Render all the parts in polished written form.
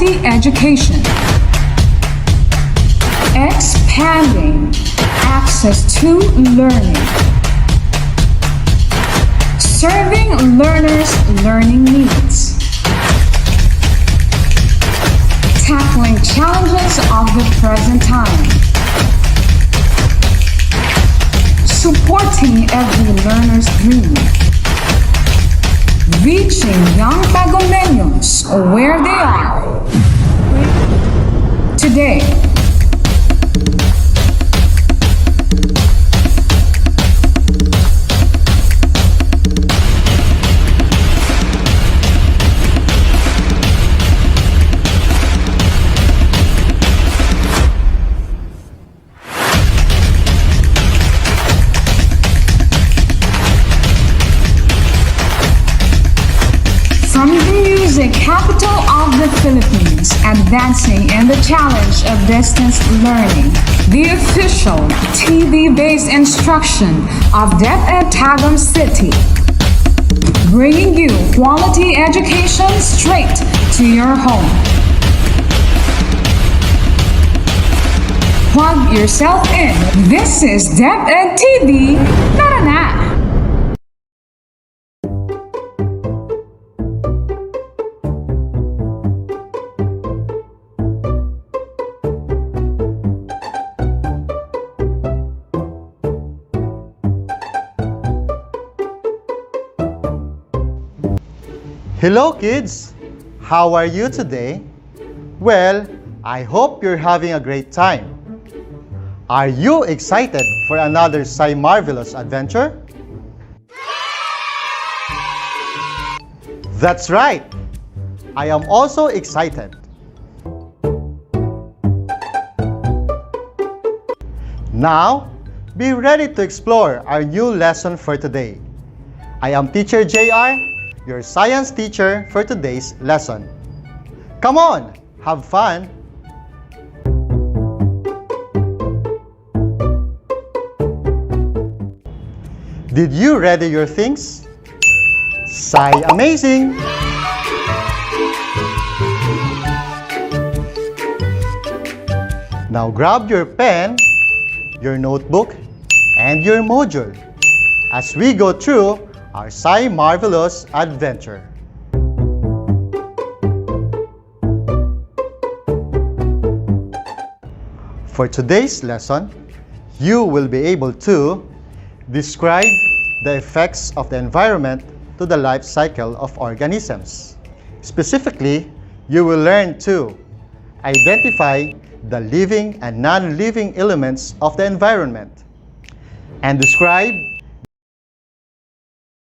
quality education, expanding access to learning, serving learners' learning needs, tackling challenges of the present time, supporting every learner's dream, reaching young Tagumeños where they are today. From the music capital of the Philippines, advancing in the challenge of distance learning, the official TV-based instruction of DepEd Tagum City, bringing you quality education straight to your home. Plug yourself in. This is DepEd TV. Tara na! Hello kids! How are you today? Well, I hope you're having a great time. Are you excited for another Marvelous adventure? That's right! I am also excited. Now, be ready to explore our new lesson for today. I am Teacher JR, your science teacher for today's lesson. Come on, have fun! Did you ready your things? Sci amazing! Now grab your pen, your notebook, and your module as we go through our Marvelous adventure. For today's lesson, you will be able to describe the effects of the environment to the life cycle of organisms. Specifically, you will learn to identify the living and non-living elements of the environment and describe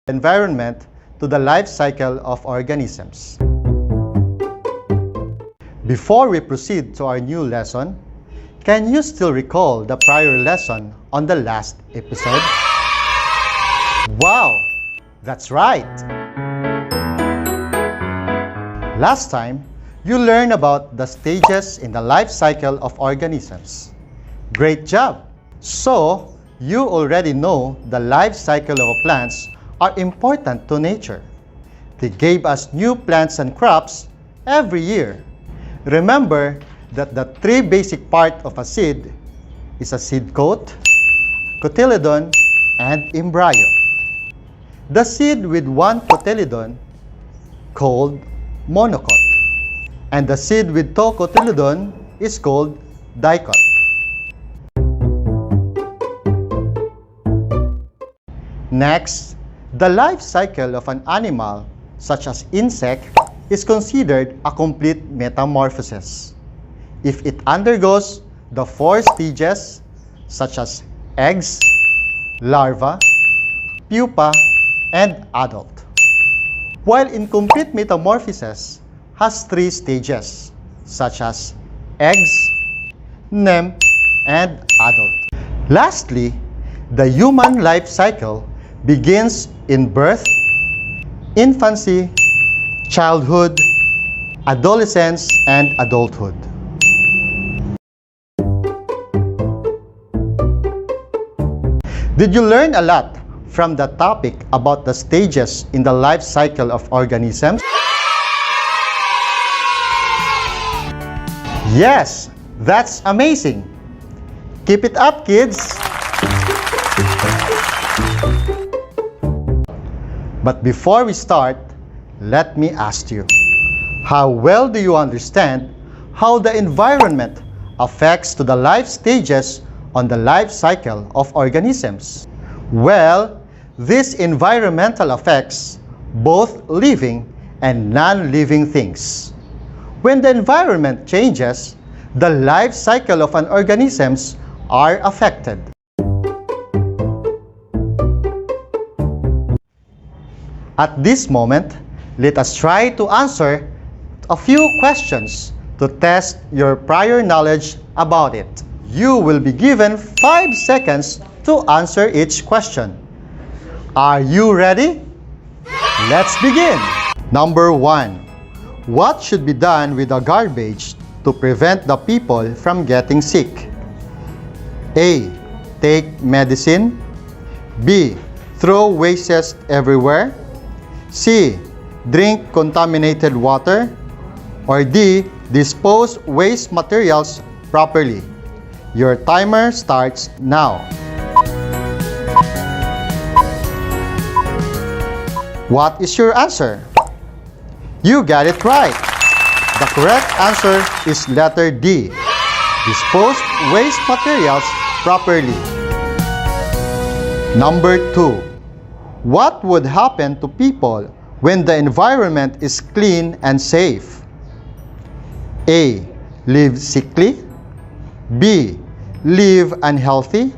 environment to the life cycle of organisms. Before we proceed to our new lesson, can you still recall the prior lesson on the last episode? Wow, that's right! Last time, you learned about the stages in the life cycle of organisms. Great job! So, you already know the life cycle of plants are important to nature. They gave us new plants and crops every year. Remember that the three basic parts of a seed is a seed coat, cotyledon, and embryo. The seed with one cotyledon called monocote, and the seed with two cotyledon is called dicote. Next, the life cycle of an animal, such as insect, is considered a complete metamorphosis if it undergoes the four stages, such as eggs, larva, pupa, and adult. While incomplete metamorphosis has three stages, such as eggs, nymph, and adult. Lastly, the human life cycle begins in birth, infancy, childhood, adolescence, and adulthood. Did you learn a lot from the topic about the stages in the life cycle of organisms? Yes, that's amazing. Keep it up, kids. But before we start, let me ask you, how well do you understand how the environment affects to the life stages on the life cycle of organisms? Well, these environmental affects both living and non-living things. When the environment changes, the life cycle of an organisms are affected. At this moment, let us try to answer a few questions to test your prior knowledge about it. You will be given 5 seconds to answer each question. Are you ready? Let's begin! Number 1. What should be done with the garbage to prevent the people from getting sick? A. Take medicine. B. Throw wastes everywhere. C. Drink contaminated water. Or D. Dispose waste materials properly. Your timer starts now. What is your answer? You got it right. The correct answer is letter D. Dispose waste materials properly. Number 2. What would happen to people when the environment is clean and safe? A. Live sickly. B. Live unhealthy.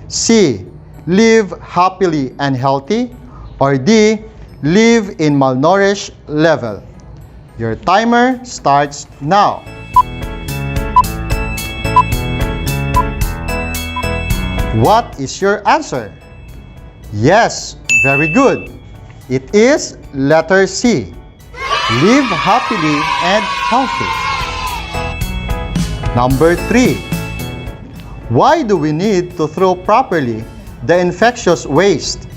C. Live happily and healthy. Or D. Live in malnourished level. Your timer starts now. What is your answer? Yes, very good. It is letter C. Live happily and healthy. Number 3. Why do we need to throw properly the infectious waste?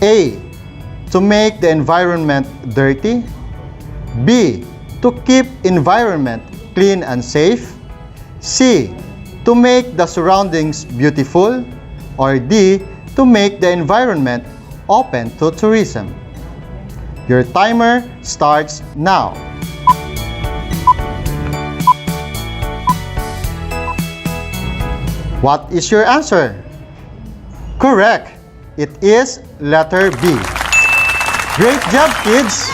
A. To make the environment dirty. B. To keep environment clean and safe. C. To make the surroundings beautiful. Or D. To make the environment open to tourism. Your timer starts now. What is your answer? Correct. It is letter B. Great job, kids!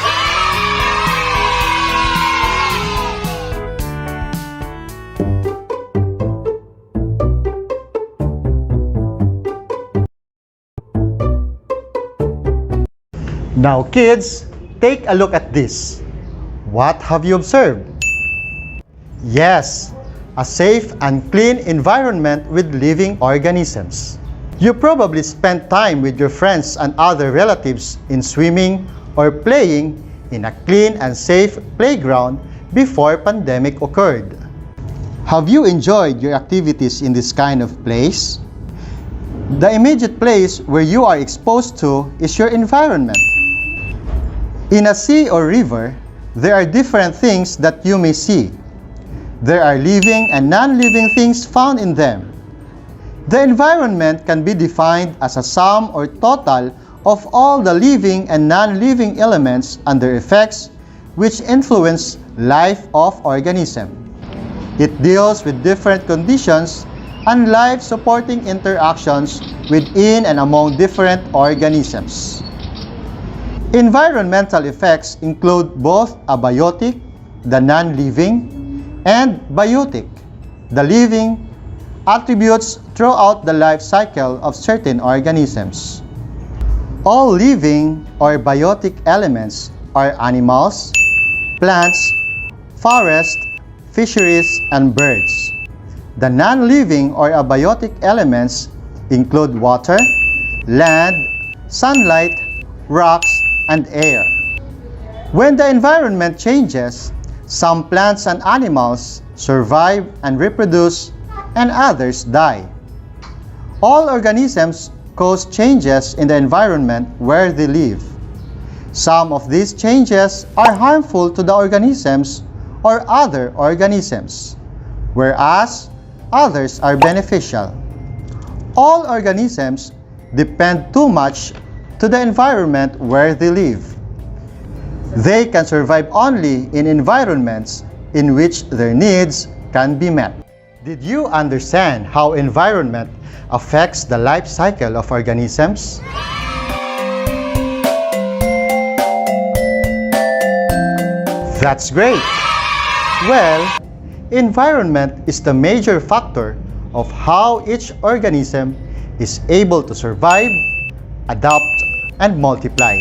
Now, kids, take a look at this. What have you observed? Yes, a safe and clean environment with living organisms. You probably spent time with your friends and other relatives in swimming or playing in a clean and safe playground before pandemic occurred. Have you enjoyed your activities in this kind of place? The immediate place where you are exposed to is your environment. In a sea or river, there are different things that you may see. There are living and non-living things found in them. The environment can be defined as a sum or total of all the living and non-living elements and their effects which influence life of organism. It deals with different conditions and life-supporting interactions within and among different organisms. Environmental effects include both abiotic, the non-living, and biotic, the living, attributes throughout the life cycle of certain organisms. All living or biotic elements are animals, plants, forests, fisheries, and birds. The non-living or abiotic elements include water, land, sunlight, rocks, and air. When the environment changes, some plants and animals survive and reproduce, and others die. All organisms cause changes in the environment where they live. Some of these changes are harmful to the organisms or other organisms, whereas others are beneficial. All organisms depend too much to the environment where they live. They can survive only in environments in which their needs can be met. Did you understand how environment affects the life cycle of organisms? That's great! Well, environment is the major factor of how each organism is able to survive, adapt, and multiply.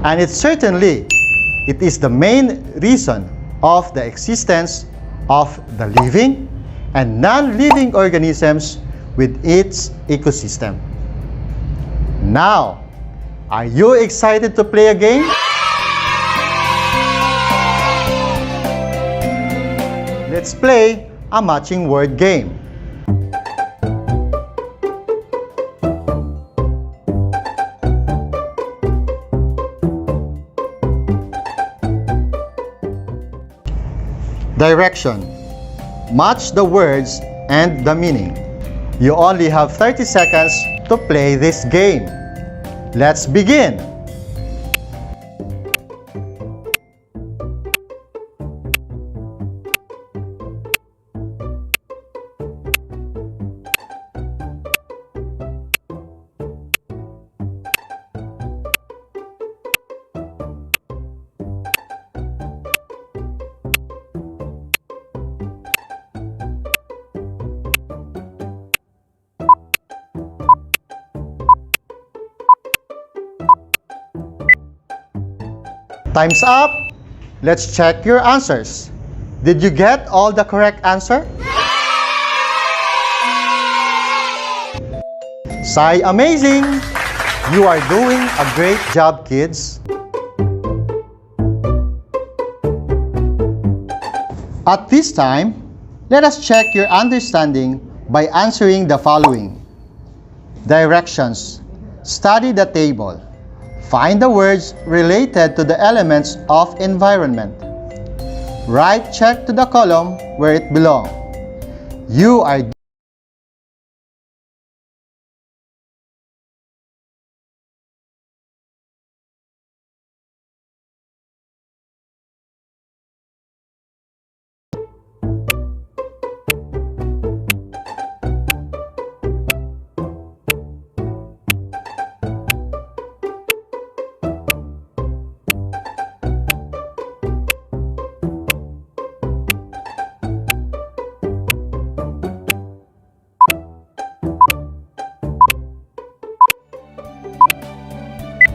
And it is the main reason of the existence of the living and non-living organisms with its ecosystem. Now, are you excited to play a game? Let's play a matching word game. Direction. Match the words and the meaning. You only have 30 seconds to play this game. Let's begin! Time's up! Let's check your answers. Did you get all the correct answer? Say amazing! You are doing a great job, kids. At this time, let us check your understanding by answering the following. Directions. Study the table. Find the words related to the elements of environment. Write check to the column where it belongs. You are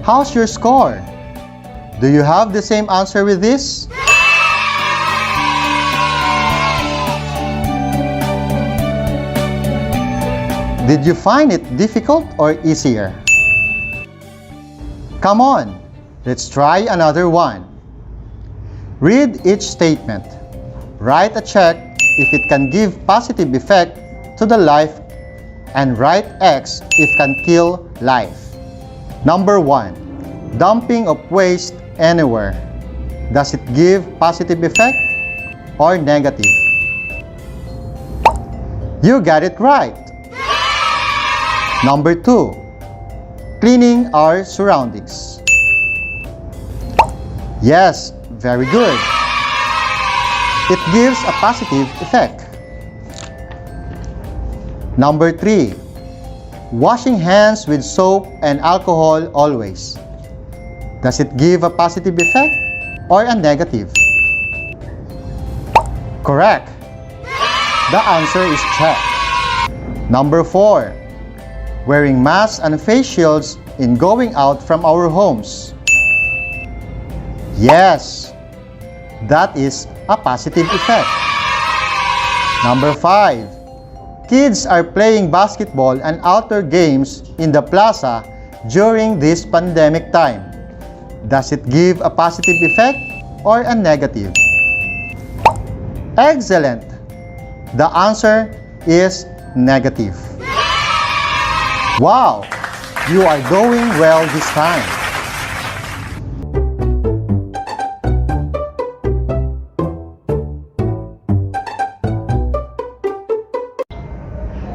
How's your score? Do you have the same answer with this? Did you find it difficult or easier? Come on, let's try another one. Read each statement. Write a check if it can give positive effect to the life and write X if can kill life. Number 1. Dumping of waste anywhere. Does it give positive effect or negative? You got it right. Number 2. Cleaning our surroundings. Yes, very good. It gives a positive effect. Number 3. Washing hands with soap and alcohol always. Does it give a positive effect or a negative? Correct. The answer is check. Number 4. Wearing masks and face shields in going out from our homes. Yes, that is a positive effect. Number 5. Kids are playing basketball and outdoor games in the plaza during this pandemic time. Does it give a positive effect or a negative? Excellent! The answer is negative. Wow! You are doing well this time.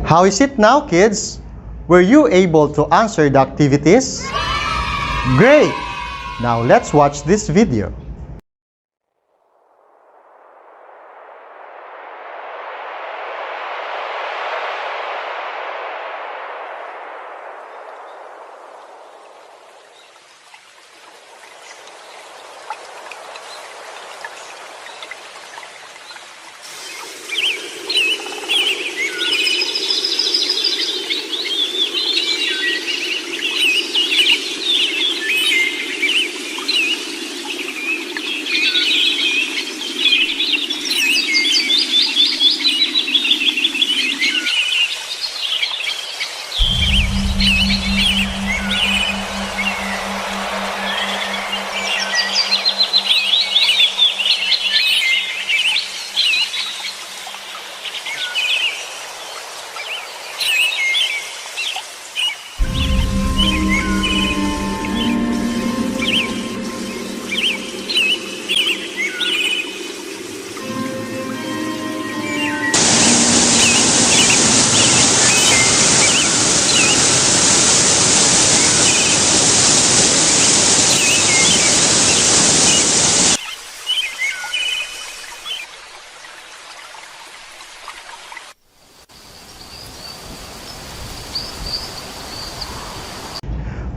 How is it now, kids? Were you able to answer the activities? Great! Now let's watch this video.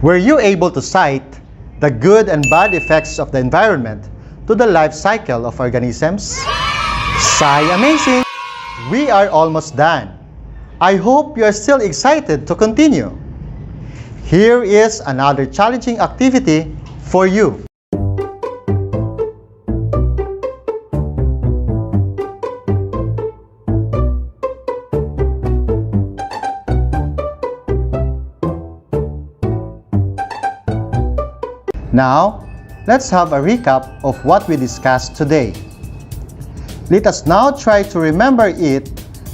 Were you able to cite the good and bad effects of the environment to the life cycle of organisms? Sigh amazing! We are almost done. I hope you are still excited to continue. Here is another challenging activity for you. Now, let's have a recap of what we discussed today. Let us now try to remember it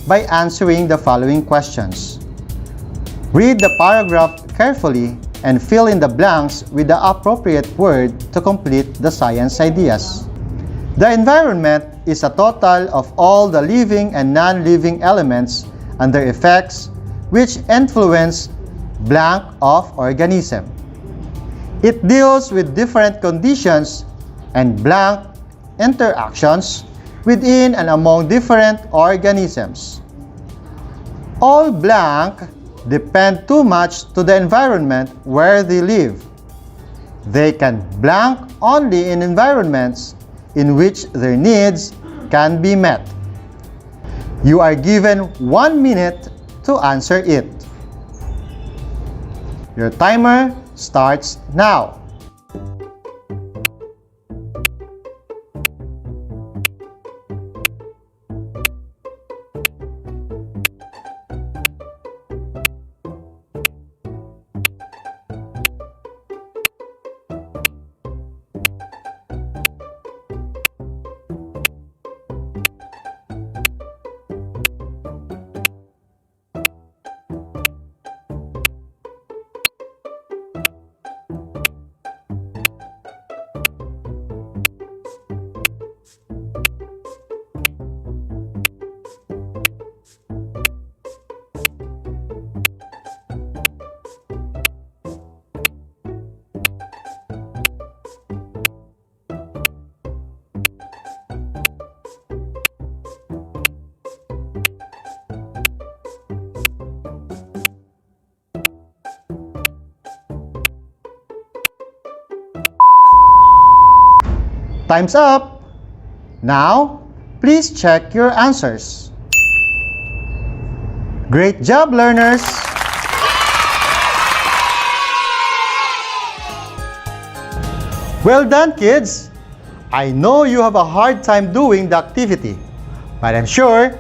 by answering the following questions. Read the paragraph carefully and fill in the blanks with the appropriate word to complete the science ideas. The environment is a total of all the living and non-living elements and their effects which influence blank of organism. It deals with different conditions and blank interactions within and among different organisms. All blank depend too much to the environment where they live. They can blank only in environments in which their needs can be met. You are given 1 minute to answer it. Your timer starts now. Time's up! Now, please check your answers. Great job, learners! Well done, kids! I know you have a hard time doing the activity, but I'm sure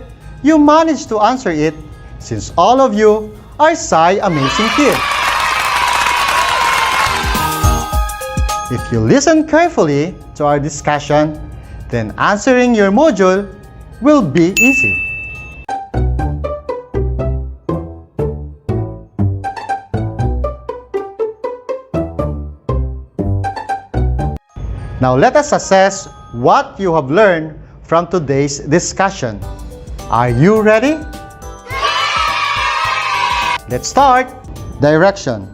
you managed to answer it since all of you are Psy Amazing kids. If you listen carefully to our discussion, then answering your module will be easy. Now let us assess what you have learned from today's discussion. Are you ready? Let's start! Direction.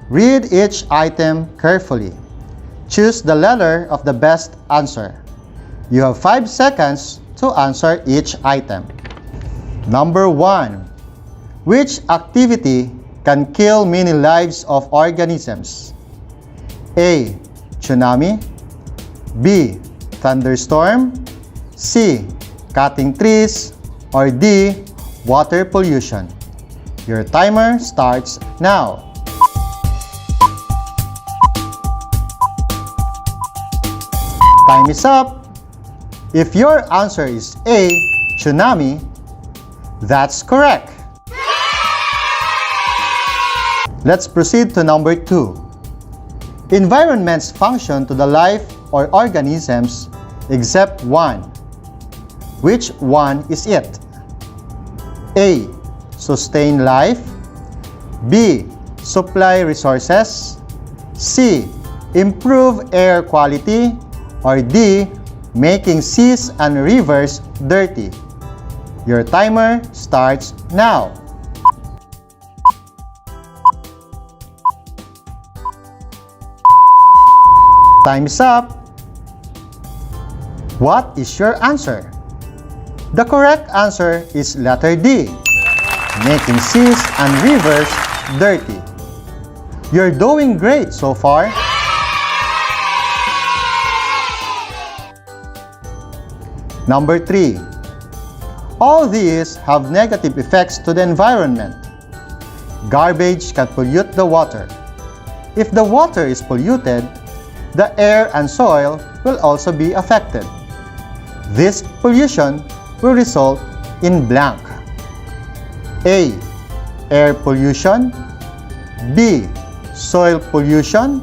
Read each item carefully. Choose the letter of the best answer. You have 5 seconds to answer each item. Number 1. Which activity can kill many lives of organisms? A. Tsunami. B. Thunderstorm. C. Cutting trees. Or D. Water pollution. Your timer starts now. Time is up. If your answer is A. Tsunami, that's correct. Let's proceed to number 2. Environments function to the life or organisms except one. Which one is it? A. Sustain life. B. Supply resources. C. Improve air quality. Or D. Making seas and rivers dirty. Your timer starts now. Time is up. What is your answer? The correct answer is letter D. Making seas and rivers dirty. You're doing great so far. Number 3. All these have negative effects to the environment. Garbage can pollute the water. If the water is polluted, the air and soil will also be affected. This pollution will result in blank. A. Air pollution. B. Soil pollution.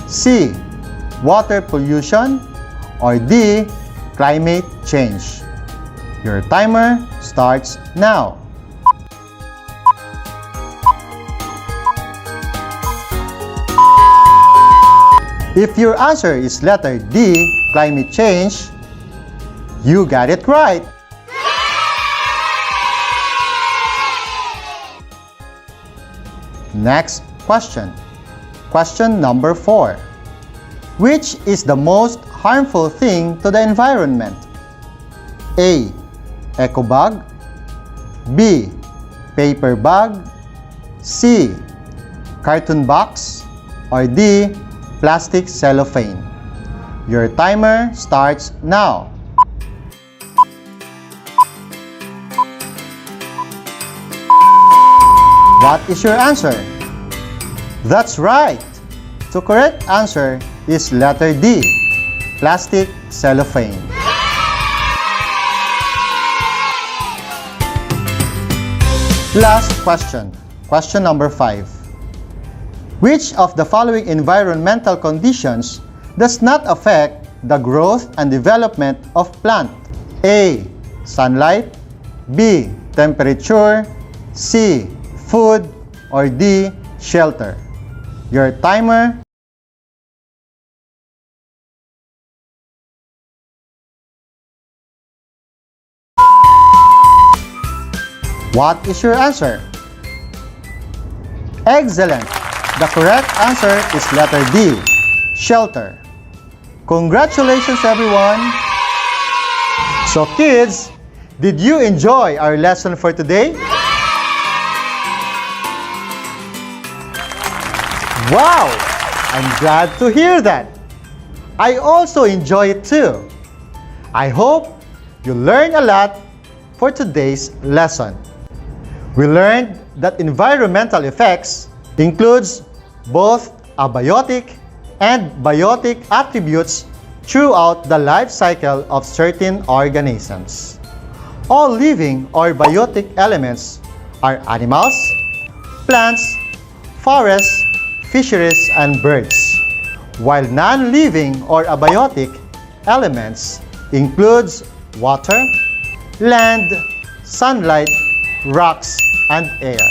C. Water pollution. Or D. Climate change. Your timer starts now. If your answer is letter D, climate change, you got it right. Next question. Question number 4. Which is the most harmful thing to the environment? A. Eco bag. B. Paper bag. C. Cartoon box. Or D. Plastic cellophane. Your timer starts now. What is your answer? That's right. The correct answer is letter D. Plastic cellophane. Last question. Question number 5. Which of the following environmental conditions does not affect the growth and development of plant? A. Sunlight. B. Temperature. C. Food. Or D. Shelter. Your timer. What is your answer? Excellent! The correct answer is letter D, shelter. Congratulations, everyone! So kids, did you enjoy our lesson for today? Wow! I'm glad to hear that. I also enjoy it too. I hope you learned a lot for today's lesson. We learned that environmental effects includes both abiotic and biotic attributes throughout the life cycle of certain organisms. All living or biotic elements are animals, plants, forests, fisheries, and birds, while non-living or abiotic elements includes water, land, sunlight, rocks, and air.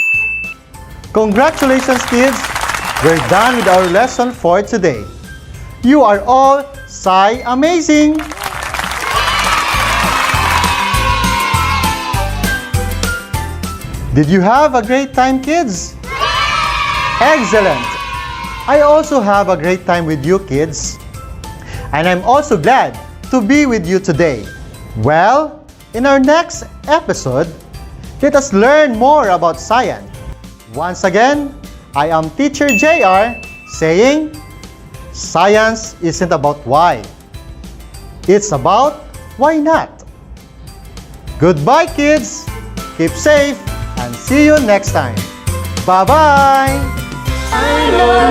Congratulations, kids! We're done with our lesson for today. You are all amazing! Did you have a great time, kids? Excellent! I also have a great time with you, kids. And I'm also glad to be with you today. Well, in our next episode, let us learn more about science. Once again, I am Teacher JR saying, science isn't about why. It's about why not. Goodbye, kids. Keep safe and see you next time. Bye-bye. I love